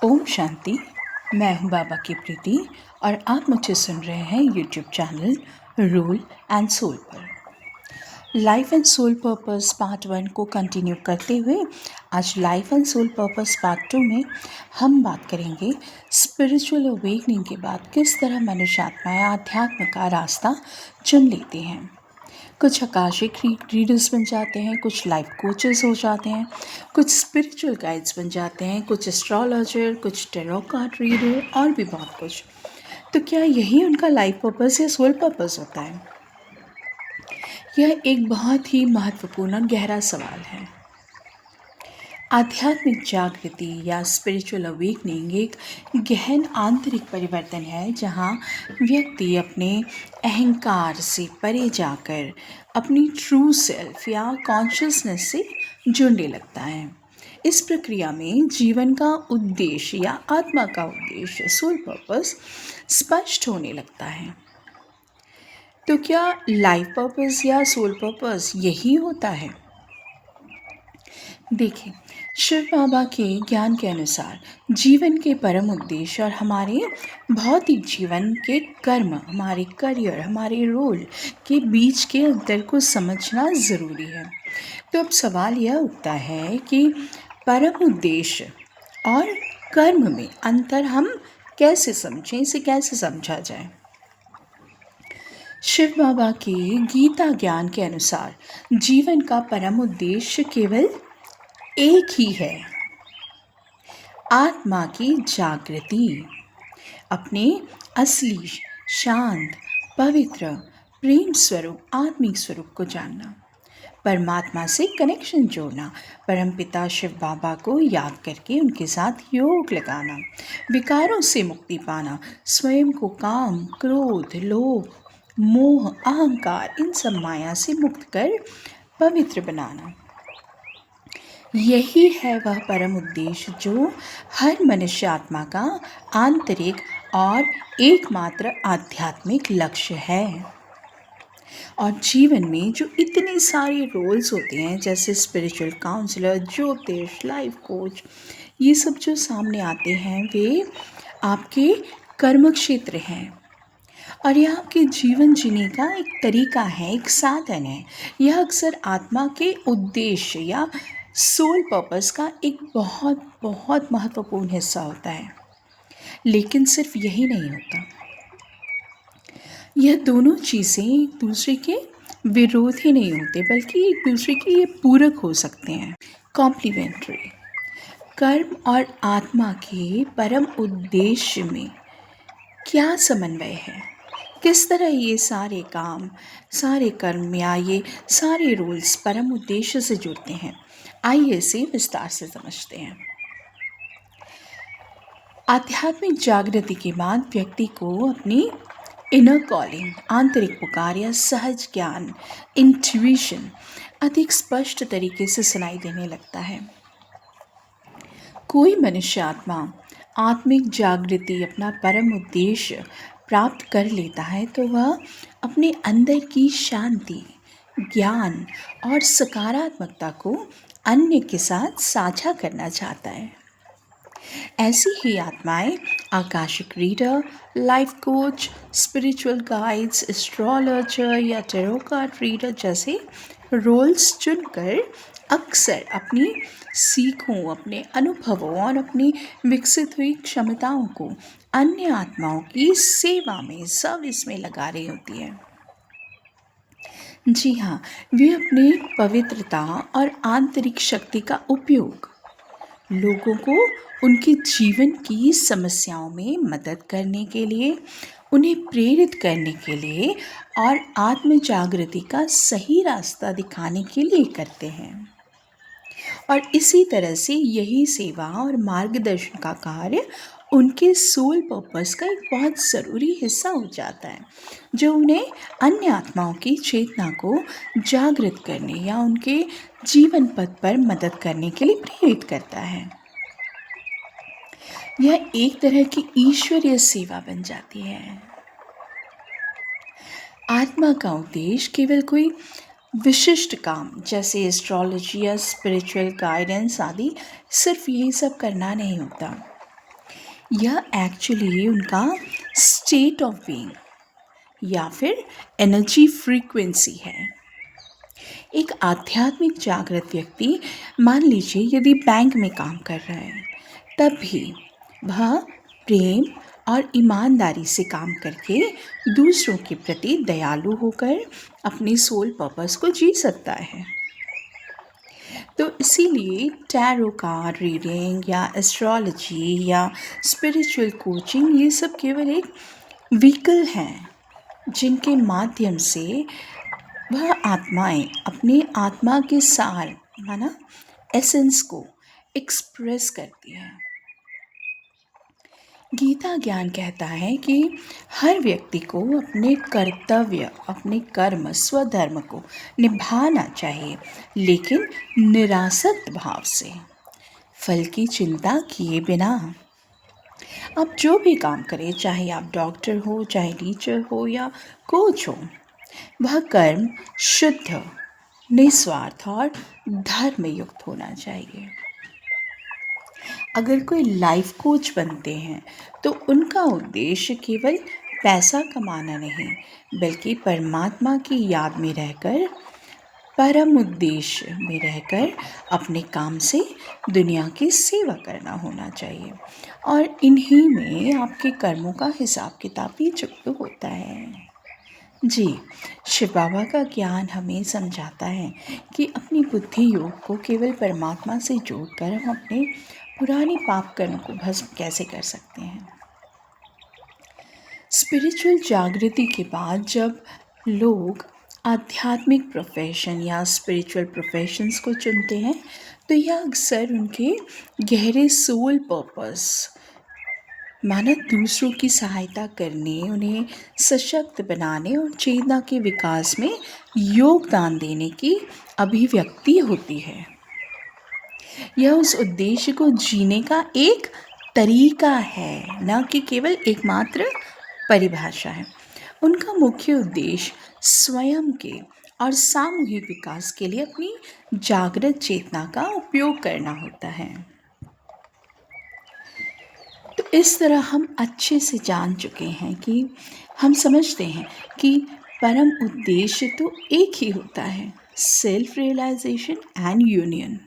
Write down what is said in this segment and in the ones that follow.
ओम शांति। मैं हूँ बाबा की प्रीति और आप मुझे सुन रहे हैं YouTube channel rule and soul पर। Life and soul purpose part 1 को कंटिन्यू करते हुए आज life and soul purpose part 2 में हम बात करेंगे स्पिरिचुअल अवेकनिंग के बाद किस तरह मनुष्य आत्माएं आध्यात्म का रास्ता चुन लेते हैं। कुछ आकाशिक रीडर्स बन जाते हैं, कुछ लाइफ कोचेस हो जाते हैं, कुछ स्पिरिचुअल गाइड्स बन जाते हैं, कुछ एस्ट्रोलॉजर, कुछ टैरो कार्ड रीडर और भी बहुत कुछ। तो क्या यही उनका लाइफ पर्पस या सोल पर्पस होता है? यह एक बहुत ही महत्वपूर्ण और गहरा सवाल है। आध्यात्मिक जागृति या स्पिरिचुअल अवेकनिंग एक गहन आंतरिक परिवर्तन है जहाँ व्यक्ति अपने अहंकार से परे जाकर अपनी ट्रू सेल्फ या कॉन्शियसनेस से जुड़ने लगता है। इस प्रक्रिया में जीवन का उद्देश्य या आत्मा का उद्देश्य सोल पर्पस स्पष्ट होने लगता है। तो क्या लाइफ पर्पस या सोल पर्पस यही होता है? देखिए, शिव बाबा के ज्ञान के अनुसार जीवन के परम उद्देश्य और हमारे भौतिक जीवन के कर्म, हमारे करियर, हमारे रोल के बीच के अंतर को समझना ज़रूरी है। तो अब सवाल यह उठता है कि परम उद्देश्य और कर्म में अंतर हम कैसे समझें, इसे कैसे समझा जाए। शिव बाबा के गीता ज्ञान के अनुसार जीवन का परम उद्देश्य केवल एक ही है, आत्मा की जागृति, अपने असली शांत पवित्र प्रेम स्वरूप आत्मिक स्वरूप को जानना, परमात्मा से कनेक्शन जोड़ना, परमपिता शिव बाबा को याद करके उनके साथ योग लगाना, विकारों से मुक्ति पाना, स्वयं को काम, क्रोध, लोभ, मोह, अहंकार इन सब माया से मुक्त कर पवित्र बनाना। यही है वह परम उद्देश्य जो हर मनुष्य आत्मा का आंतरिक और एकमात्र आध्यात्मिक लक्ष्य है। और जीवन में जो इतने सारे रोल्स होते हैं जैसे स्पिरिचुअल काउंसलर, ज्योतिष, लाइफ कोच, ये सब जो सामने आते हैं वे आपके कर्म क्षेत्र हैं और यह आपके जीवन जीने का एक तरीका है, एक साधन है। यह अक्सर आत्मा के उद्देश्य या सोल पर्पस का एक बहुत बहुत महत्वपूर्ण हिस्सा होता है। लेकिन सिर्फ यही नहीं होता, यह दोनों चीज़ें एक दूसरे के विरोध ही नहीं होते बल्कि एक दूसरे के ये पूरक हो सकते हैं, कॉम्प्लीमेंट्री। कर्म और आत्मा के परम उद्देश्य में क्या समन्वय है? किस तरह ये सारे काम, सारे कर्म या ये सारे रोल्स परम उद्देश्य से जुड़ते हैं? आइए इसे विस्तार से समझते हैं। आध्यात्मिक जागृति के बाद व्यक्ति को अपनी इनर कॉलिंग, आंतरिक पुकार या सहज ज्ञान, इंट्यूशन अधिक स्पष्ट तरीके से सुनाई देने लगता है। कोई मनुष्य आत्मा आत्मिक जागृति, अपना परम उद्देश्य प्राप्त कर लेता है तो वह अपने अंदर की शांति, ज्ञान और सकारात्मकता को अन्य के साथ साझा करना चाहता है। ऐसी ही आत्माएं Akashic reader, life coach, spiritual guides, astrologer या टैरो कार्ड रीडर जैसे रोल्स चुनकर अक्सर अपनी सीखों, अपने अनुभवों और अपनी विकसित हुई क्षमताओं को अन्य आत्माओं की सेवा में, सर्विस में लगा रही होती है। जी हाँ, वे अपनी पवित्रता और आंतरिक शक्ति का उपयोग लोगों को उनके जीवन की समस्याओं में मदद करने के लिए, उन्हें प्रेरित करने के लिए और आत्म जागृति का सही रास्ता दिखाने के लिए करते हैं। और इसी तरह से यही सेवा और मार्गदर्शन का कार्य उनके सोल पर्पस का एक बहुत ज़रूरी हिस्सा हो जाता है, जो उन्हें अन्य आत्माओं की चेतना को जागृत करने या उनके जीवन पथ पर मदद करने के लिए प्रेरित करता है। यह एक तरह की ईश्वरीय सेवा बन जाती है। आत्मा का उद्देश्य केवल कोई विशिष्ट काम जैसे एस्ट्रोलॉजी या स्पिरिचुअल गाइडेंस आदि सिर्फ यही सब करना नहीं होता। यह एक्चुअली उनका स्टेट ऑफ बीइंग या फिर एनर्जी फ्रीक्वेंसी है। एक आध्यात्मिक जागृत व्यक्ति, मान लीजिए यदि बैंक में काम कर रहा है, तब भी वह प्रेम और ईमानदारी से काम करके दूसरों के प्रति दयालु होकर अपनी सोल पर्पस को जी सकता है। तो इसीलिए टैरो कार्ड रीडिंग या एस्ट्रोलॉजी या स्पिरिचुअल कोचिंग, ये सब केवल एक व्हीकल हैं जिनके माध्यम से वह आत्माएं अपने आत्मा के सार, माना एसेंस को एक्सप्रेस करती हैं। गीता ज्ञान कहता है कि हर व्यक्ति को अपने कर्तव्य, अपने कर्म, स्वधर्म को निभाना चाहिए, लेकिन निरासक्त भाव से, फल की चिंता किए बिना। आप जो भी काम करें, चाहे आप डॉक्टर हो, चाहे टीचर हो या कोच हो, वह कर्म शुद्ध, निस्वार्थ और धर्म युक्त होना चाहिए। अगर कोई लाइफ कोच बनते हैं तो उनका उद्देश्य केवल पैसा कमाना नहीं, बल्कि परमात्मा की याद में रहकर, परम उद्देश्य में रहकर अपने काम से दुनिया की सेवा करना होना चाहिए। और इन्हीं में आपके कर्मों का हिसाब किताब भी चुकता होता है। जी, शिव बाबा का ज्ञान हमें समझाता है कि अपनी बुद्धि योग को केवल परमात्मा से जोड़कर हम अपने पुराने पाप कर्म को भस्म कैसे कर सकते हैं। स्पिरिचुअल जागृति के बाद जब लोग आध्यात्मिक प्रोफेशन या स्पिरिचुअल प्रोफेशंस को चुनते हैं, तो यह अक्सर उनके गहरे सोल पर्पस, माना दूसरों की सहायता करने, उन्हें सशक्त बनाने और चेतना के विकास में योगदान देने की अभिव्यक्ति होती है। यह उस उद्देश्य को जीने का एक तरीका है, न कि केवल एकमात्र परिभाषा है। उनका मुख्य उद्देश्य स्वयं के और सामूहिक विकास के लिए अपनी जागृत चेतना का उपयोग करना होता है। तो इस तरह हम अच्छे से जान चुके हैं कि हम समझते हैं कि परम उद्देश्य तो एक ही होता है, सेल्फ रियलाइजेशन एंड यूनियन।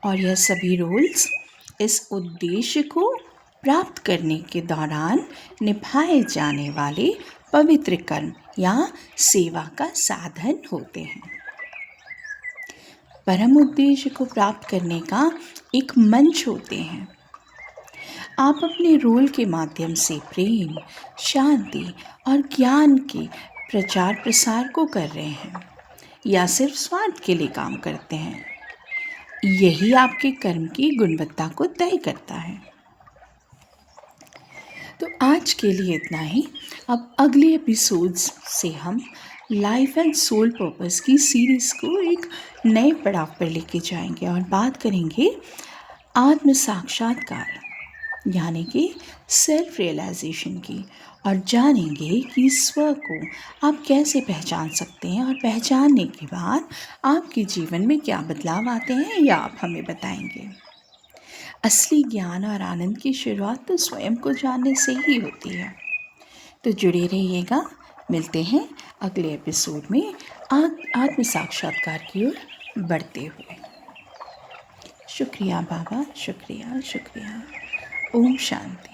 और यह सभी रोल्स इस उद्देश्य को प्राप्त करने के दौरान निभाए जाने वाले पवित्र कर्म या सेवा का साधन होते हैं। परम उद्देश्य को प्राप्त करने का एक मंच होते हैं। आप अपने रोल के माध्यम से प्रेम, शांति और ज्ञान के प्रचार प्रसार को कर रहे हैं या सिर्फ स्वार्थ के लिए काम करते हैं। यही आपके कर्म की गुणवत्ता को तय करता है। तो आज के लिए इतना ही। अब अगले एपिसोड्स से हम लाइफ एंड सोल पर्पस की सीरीज़ को एक नए पड़ाव पर लेके जाएंगे और बात करेंगे आत्म साक्षात्कार, यानी कि सेल्फ रियलाइजेशन की, और जानेंगे कि स्व को आप कैसे पहचान सकते हैं और पहचानने के बाद आपके जीवन में क्या बदलाव आते हैं, यह आप हमें बताएंगे। असली ज्ञान और आनंद की शुरुआत तो स्वयं को जानने से ही होती है। तो जुड़े रहिएगा। मिलते हैं अगले एपिसोड में आत्म साक्षात्कार की ओर बढ़ते हुए। शुक्रिया बाबा, शुक्रिया शुक्रिया। ओम शांति।